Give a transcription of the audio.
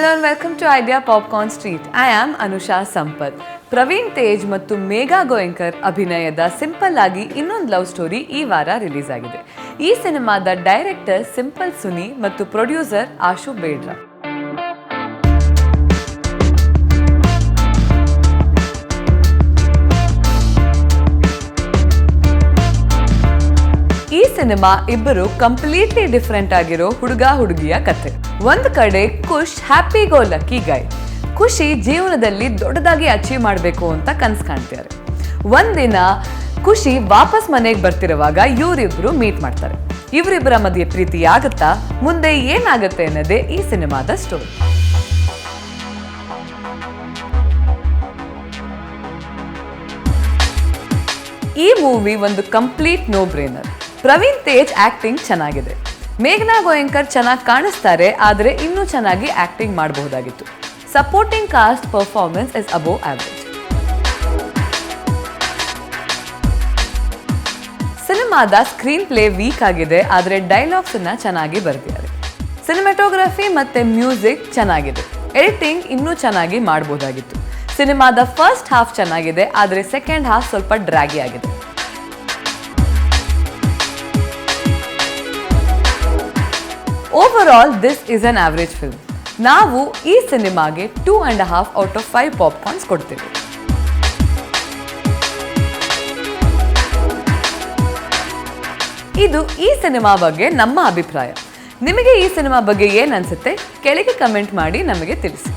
hello and welcome to Idea Popcorn Street. I am Anusha Sampath. Praveen Tej ಮತ್ತು ಮೇಘಾ ಗೋಯಂಕರ್ ಅಭಿನಯದ simple ಆಗಿ ಇನ್ನೊಂದು ಲವ್ ಸ್ಟೋರಿ ಈ ವಾರ ರಿಲೀಸ್ ಆಗಿದೆ. ಈ ಸಿನಿಮಾದ ಡೈರೆಕ್ಟರ್ ಸಿಂಪಲ್ ಸುನಿ ಮತ್ತು ಪ್ರೊಡ್ಯೂಸರ್ ಆಶು ಬೇಡ್ರಾ. ಈ ಸಿನಿಮಾ ಇಬ್ಬರು ಕಂಪ್ಲೀಟ್ಲಿ ಡಿಫ್ರೆಂಟ್ ಆಗಿರೋ ಹುಡುಗ ಹುಡುಗಿಯ ಕಥೆ. ಒಂದು ಕಡೆ ಖುಷ್ ಹ್ಯಾಪಿ ಗೋ ಲಕ್ಕಿ ಗೈ. ಖುಷಿ ಜೀವನದಲ್ಲಿ ದೊಡ್ಡದಾಗಿ ಅಚೀವ್ ಮಾಡಬೇಕು ಅಂತ ಕನಸು ಕಾಣ್ತಾರೆ. ಒಂದಿನ ಖುಷಿ ವಾಪಸ್ ಮನೆಗೆ ಬರ್ತಿರುವಾಗ ಇವರಿಬ್ರು ಮೀಟ್ ಮಾಡ್ತಾರೆ. ಇವರಿಬ್ಬರ ಮಧ್ಯೆ ಪ್ರೀತಿ ಆಗುತ್ತಾ, ಮುಂದೆ ಏನಾಗುತ್ತೆ ಅನ್ನೋದೇ ಈ ಸಿನಿಮಾದ ಸ್ಟೋರಿ. ಈ ಮೂವಿ ಒಂದು complete no brainer. Praveen Tej acting ಚೆನ್ನಾಗಿದೆ. ಮೇಘನಾ ಗೋಯಂಕರ್ ಚೆನ್ನಾಗಿ ಕಾಣಿಸ್ತಾರೆ, ಆದರೆ ಇನ್ನೂ ಚೆನ್ನಾಗಿ ಆಕ್ಟಿಂಗ್ ಮಾಡಬಹುದಾಗಿತ್ತು. Supporting cast performance is above average. ಸಿನಿಮಾದ ಸ್ಕ್ರೀನ್ ಪ್ಲೇ ವೀಕ್ ಆಗಿದೆ, ಆದರೆ ಡೈಲಾಗ್ಸ್ ಅನ್ನ ಚೆನ್ನಾಗಿ ಬರೆದಿದ್ದಾರೆ. ಸಿನಿಮಾಟೋಗ್ರಫಿ ಮತ್ತೆ ಮ್ಯೂಸಿಕ್ ಚೆನ್ನಾಗಿದೆ. ಎಡಿಟಿಂಗ್ ಇನ್ನೂ ಚೆನ್ನಾಗಿ ಮಾಡಬಹುದಾಗಿತ್ತು. ಸಿನಿಮಾದ ಫಸ್ಟ್ ಹಾಫ್ ಚೆನ್ನಾಗಿದೆ, ಆದರೆ ಸೆಕೆಂಡ್ ಹಾಫ್ ಸ್ವಲ್ಪ ಡ್ರ್ಯಾಗಿ ಆಗಿದೆ. Overall this is an average film. ನಾವು ಈ ಸಿನಿಮಾಗೆ 2.5 ಔಟ್ ಆಫ್ 5 ಪಾಪ್ಕಾರ್ನ್ಸ್ ಕೊಡ್ತೀವಿ. ಇದು ಈ ಸಿನಿಮಾ ಬಗ್ಗೆ ನಮ್ಮ ಅಭಿಪ್ರಾಯ. ನಿಮಗೆ ಈ ಸಿನಿಮಾ ಬಗ್ಗೆ ಏನು ಅನ್ಸುತ್ತೆ ಕೆಳಗೆ ಕಮೆಂಟ್ ಮಾಡಿ ನಮಗೆ ತಿಳಿಸಿ.